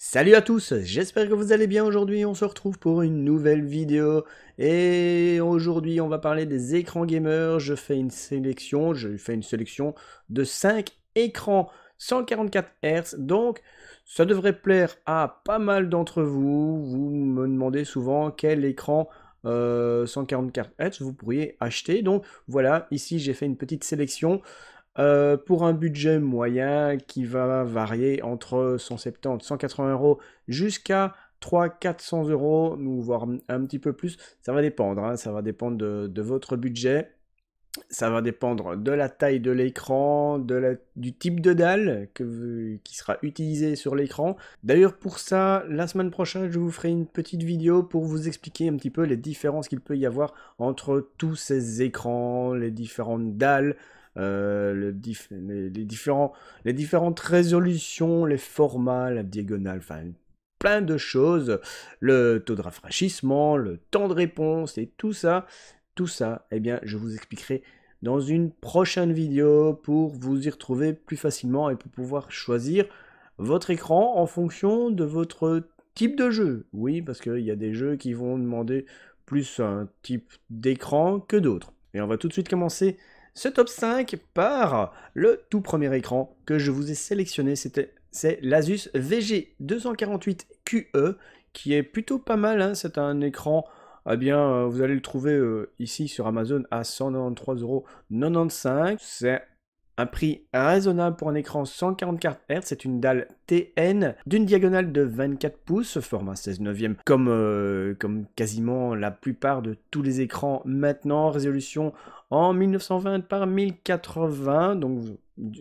Salut à tous, j'espère que vous allez bien. Aujourd'hui on se retrouve pour une nouvelle vidéo et aujourd'hui on va parler des écrans gamers. J'ai fait une sélection de 5 écrans 144 Hz, donc ça devrait plaire à pas mal d'entre vous. Vous me demandez souvent quel écran 144 Hz vous pourriez acheter, donc voilà, ici j'ai fait une petite sélection. Pour un budget moyen qui va varier entre 170, 180 euros jusqu'à 300-400 euros, ou voire un petit peu plus, ça va dépendre, hein, ça va dépendre de votre budget, ça va dépendre de la taille de l'écran, du type de dalle qui sera utilisé sur l'écran. D'ailleurs pour ça, la semaine prochaine, je vous ferai une petite vidéo pour vous expliquer un petit peu les différences qu'il peut y avoir entre tous ces écrans, les différentes dalles, les différentes résolutions, les formats, la diagonale, enfin plein de choses, le taux de rafraîchissement, le temps de réponse et tout ça, eh bien, je vous expliquerai dans une prochaine vidéo pour vous y retrouver plus facilement et pour pouvoir choisir votre écran en fonction de votre type de jeu. Oui, parce qu'il y a des jeux qui vont demander plus un type d'écran que d'autres. Et on va tout de suite commencer ce top 5 par le tout premier écran que je vous ai sélectionné. C'est l'Asus VG248QE qui est plutôt pas mal, hein. C'est un écran, eh bien, vous allez le trouver ici sur Amazon à 193,95 €. C'est un prix raisonnable pour un écran 144 Hz. C'est une dalle TN d'une diagonale de 24 pouces, format 16 neuvième, comme quasiment la plupart de tous les écrans maintenant. Résolution en 1920 par 1080, donc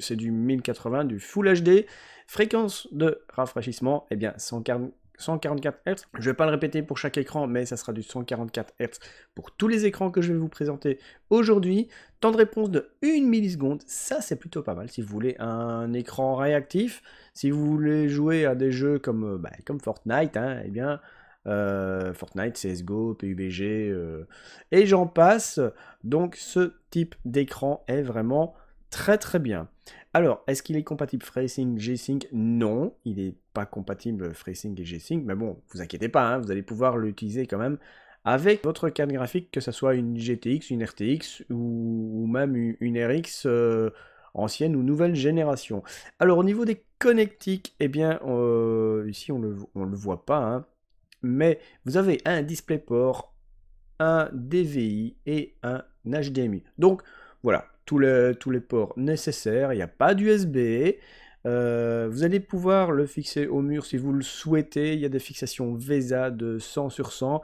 c'est du 1080, du Full HD. Fréquence de rafraîchissement, eh bien 144 Hz. Je ne vais pas le répéter pour chaque écran, mais ça sera du 144 Hz pour tous les écrans que je vais vous présenter aujourd'hui. Temps de réponse de 1 milliseconde, ça c'est plutôt pas mal si vous voulez un écran réactif. Si vous voulez jouer à des jeux comme Fortnite, hein, eh bien Fortnite, CSGO, PUBG, et j'en passe. Donc ce type d'écran est vraiment très très bien. Alors, est-ce qu'il est compatible FreeSync, G-Sync? Non, il n'est pas compatible FreeSync et G-Sync, mais bon, vous inquiétez pas, hein, vous allez pouvoir l'utiliser quand même avec votre carte graphique, que ce soit une GTX, une RTX ou même une RX ancienne ou nouvelle génération. Alors, au niveau des connectiques, eh bien, ici on le voit pas, hein, mais vous avez un DisplayPort, un DVI et un HDMI. Donc voilà, tous les ports nécessaires, il n'y a pas d'USB. Vous allez pouvoir le fixer au mur si vous le souhaitez. Il y a des fixations VESA de 100 sur 100.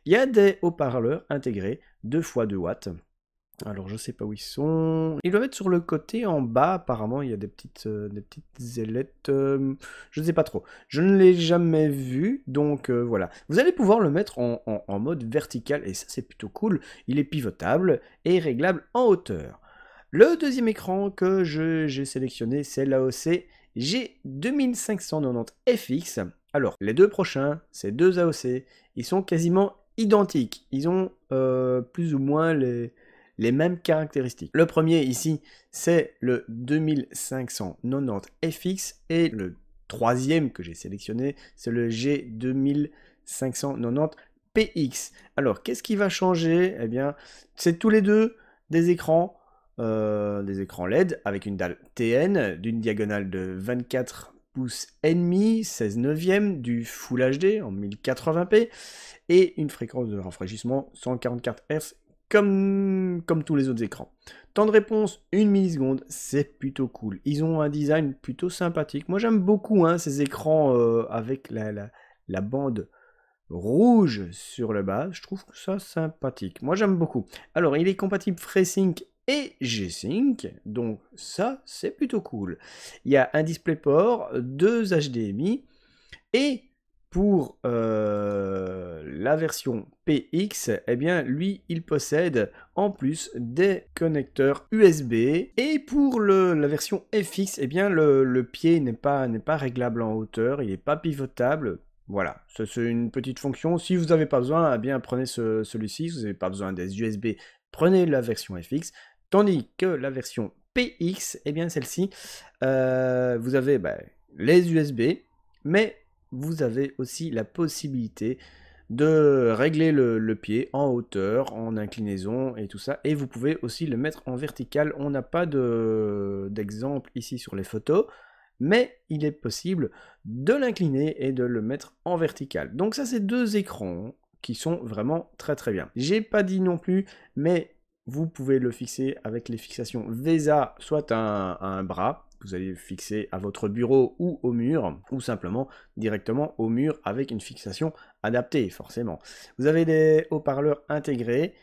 Il y a des haut-parleurs intégrés 2x2 watts. Alors je sais pas où ils sont. Ils doivent être sur le côté en bas, apparemment il y a des petites ailettes. Je ne sais pas trop. Je ne l'ai jamais vu, donc voilà. Vous allez pouvoir le mettre en mode vertical, et ça c'est plutôt cool. Il est pivotable et réglable en hauteur. Le deuxième écran que j'ai sélectionné, c'est l'AOC G2590FX. Alors, les deux prochains, ces deux AOC, ils sont quasiment identiques. Ils ont plus ou moins les mêmes caractéristiques. Le premier ici, c'est le 2590FX et le troisième que j'ai sélectionné, c'est le G2590PX. Alors, qu'est-ce qui va changer? Eh bien, c'est tous les deux des écrans LED avec une dalle TN d'une diagonale de 24 pouces et demi, 16 neuvième, du Full HD en 1080p et une fréquence de rafraîchissement 144 Hz comme tous les autres écrans. Temps de réponse 1 milliseconde, c'est plutôt cool. Ils ont un design plutôt sympathique. Moi j'aime beaucoup, hein, ces écrans avec la bande rouge sur le bas. Je trouve que ça sympathique. Moi j'aime beaucoup. Alors il est compatible FreeSync et G-Sync, donc ça c'est plutôt cool. Il y a un DisplayPort, deux HDMI, et pour la version PX, eh bien lui il possède en plus des connecteurs USB, et pour la version FX, eh bien le pied n'est pas réglable en hauteur, il n'est pas pivotable. Voilà, c'est une petite fonction. Si vous n'avez pas besoin, eh bien prenez celui-ci. Si vous n'avez pas besoin des USB, prenez la version FX. Tandis que la version PX, eh bien celle-ci, vous avez les USB, mais vous avez aussi la possibilité de régler le pied en hauteur, en inclinaison et tout ça. Et vous pouvez aussi le mettre en vertical. On n'a pas d'exemple ici sur les photos, mais il est possible de l'incliner et de le mettre en vertical. Donc ça, c'est deux écrans qui sont vraiment très très bien. J'ai pas dit non plus, mais vous pouvez le fixer avec les fixations VESA, soit à un bras, vous allez fixer à votre bureau ou au mur, ou simplement directement au mur avec une fixation adaptée, forcément. Vous avez des haut-parleurs intégrés,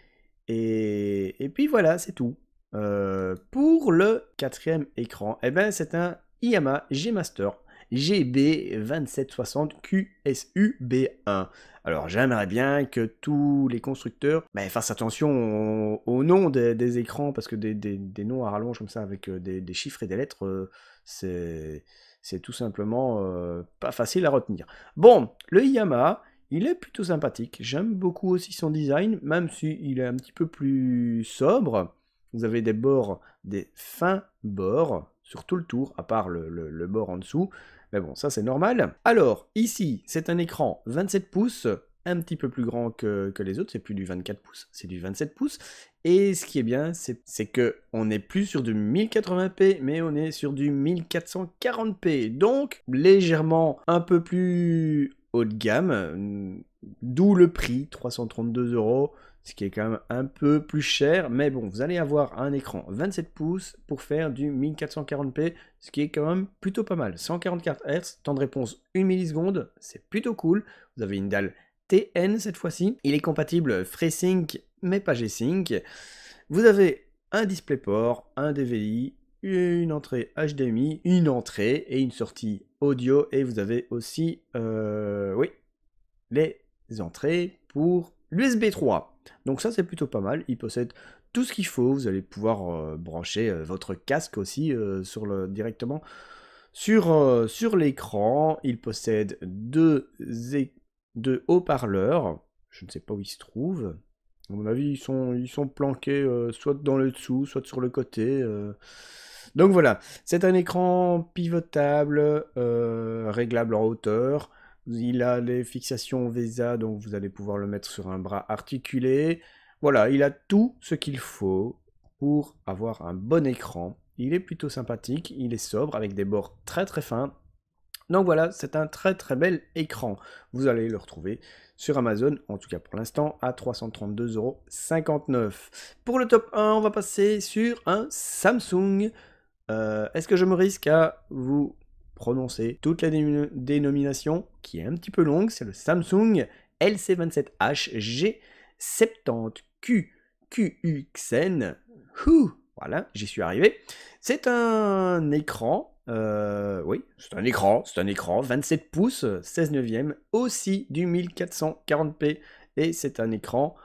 et puis voilà, c'est tout. Pour le quatrième écran, eh ben, c'est un Yamaha G-Master GB2760 QSU-B1. Alors j'aimerais bien que tous les constructeurs fassent attention au nom des écrans, parce que des noms à rallonge comme ça avec des chiffres et des lettres, c'est tout simplement pas facile à retenir. Bon, le Yamaha, il est plutôt sympathique. J'aime beaucoup aussi son design, même s'il est un petit peu plus sobre. Vous avez des bords, des fins bords sur tout le tour, à part le bord en dessous. Mais bon, ça c'est normal. Alors, ici, c'est un écran 27 pouces, un petit peu plus grand que les autres, c'est plus du 24 pouces, c'est du 27 pouces. Et ce qui est bien, c'est que on n'est plus sur du 1080p, mais on est sur du 1440p. Donc, légèrement un peu plus haut de gamme, d'où le prix, 332 €. Ce qui est quand même un peu plus cher, mais bon, vous allez avoir un écran 27 pouces pour faire du 1440p, ce qui est quand même plutôt pas mal. 144 Hz, temps de réponse 1 milliseconde, c'est plutôt cool. Vous avez une dalle TN cette fois-ci. Il est compatible FreeSync, mais pas G-Sync. Vous avez un DisplayPort, un DVI, une entrée HDMI, une entrée et une sortie audio. Et vous avez aussi, oui, les entrées pour l'USB 3. Donc ça c'est plutôt pas mal, il possède tout ce qu'il faut, vous allez pouvoir brancher votre casque aussi directement sur l'écran. Il possède deux haut-parleurs, je ne sais pas où ils se trouvent, à mon avis ils sont planqués soit dans le dessous, soit sur le côté. Donc voilà, c'est un écran pivotable, réglable en hauteur. Il a les fixations VESA, donc vous allez pouvoir le mettre sur un bras articulé. Voilà, il a tout ce qu'il faut pour avoir un bon écran. Il est plutôt sympathique, il est sobre avec des bords très très fins. Donc voilà, c'est un très très bel écran. Vous allez le retrouver sur Amazon, en tout cas pour l'instant, à 332,59 €. Pour le top 1, on va passer sur un Samsung. Est-ce que je me risque à vous prononcer toutes les dénominations, qui est un petit peu longue? C'est le Samsung LC27H G70Q QXN. Voilà, j'y suis arrivé. C'est un écran, oui, c'est un écran, 27 pouces, 16 neuvième, aussi du 1440p, et c'est un écran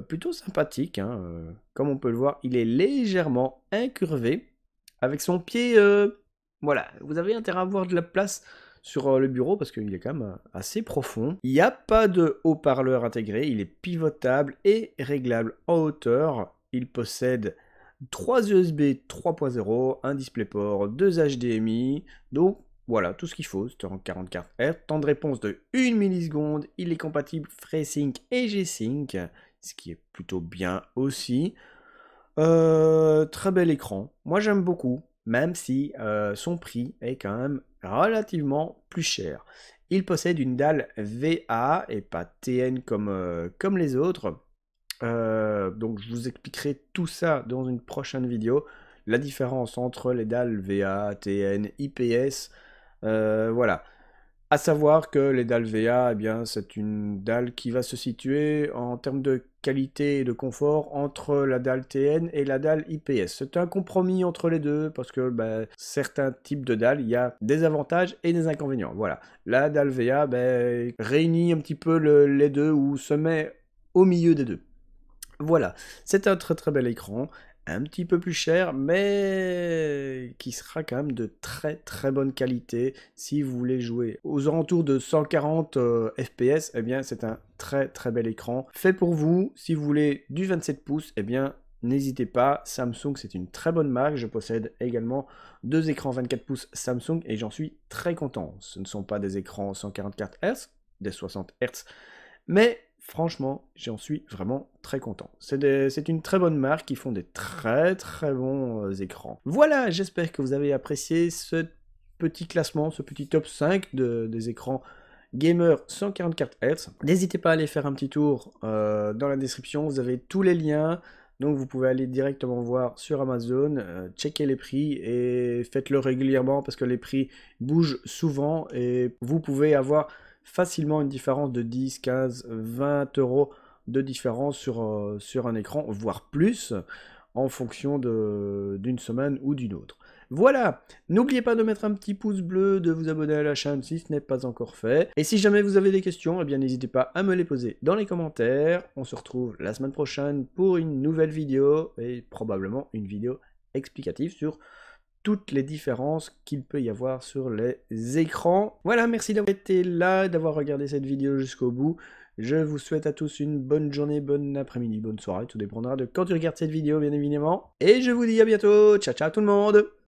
plutôt sympathique, hein, comme on peut le voir, il est légèrement incurvé, avec son pied, voilà, vous avez intérêt à avoir de la place sur le bureau parce qu'il est quand même assez profond. Il n'y a pas de haut-parleur intégré, il est pivotable et réglable en hauteur. Il possède 3 USB 3.0, un DisplayPort, 2 HDMI, donc voilà, tout ce qu'il faut, c'est en 44 Hz, temps de réponse de 1 milliseconde, il est compatible FreeSync et G-Sync, ce qui est plutôt bien aussi. Très bel écran, moi j'aime beaucoup, même si son prix est quand même relativement plus cher. Il possède une dalle VA et pas TN comme les autres. Donc je vous expliquerai tout ça dans une prochaine vidéo. La différence entre les dalles VA, TN, IPS. Voilà. À savoir que les dalles VA, eh bien, c'est une dalle qui va se situer en termes de qualité et de confort entre la dalle TN et la dalle IPS. C'est un compromis entre les deux parce que certains types de dalles, il y a des avantages et des inconvénients. Voilà. La dalle VA réunit un petit peu les deux ou se met au milieu des deux. Voilà, c'est un très très bel écran, un petit peu plus cher, mais qui sera quand même de très très bonne qualité. Si vous voulez jouer aux alentours de 140 FPS, eh bien c'est un très très bel écran. Fait pour vous, si vous voulez du 27 pouces, eh bien n'hésitez pas, Samsung c'est une très bonne marque, je possède également 2 écrans 24 pouces Samsung et j'en suis très content. Ce ne sont pas des écrans 144 Hz, des 60 Hz, mais franchement, j'en suis vraiment très content. C'est une très bonne marque, qui font des très très bons écrans. Voilà, j'espère que vous avez apprécié ce petit classement, ce petit top 5 des écrans gamer 144 Hz. N'hésitez pas à aller faire un petit tour dans la description, vous avez tous les liens. Donc vous pouvez aller directement voir sur Amazon, checker les prix et faites-le régulièrement parce que les prix bougent souvent et vous pouvez avoir facilement une différence de 10, 15, 20 euros de différence sur un écran, voire plus, en fonction d'une semaine ou d'une autre. Voilà, n'oubliez pas de mettre un petit pouce bleu, de vous abonner à la chaîne si ce n'est pas encore fait. Et si jamais vous avez des questions, eh bien n'hésitez pas à me les poser dans les commentaires. On se retrouve la semaine prochaine pour une nouvelle vidéo, et probablement une vidéo explicative sur toutes les différences qu'il peut y avoir sur les écrans. Voilà, merci d'avoir été là, d'avoir regardé cette vidéo jusqu'au bout. Je vous souhaite à tous une bonne journée, bon après-midi, bonne soirée, tout dépendra de quand tu regardes cette vidéo bien évidemment. Et je vous dis à bientôt, ciao ciao tout le monde!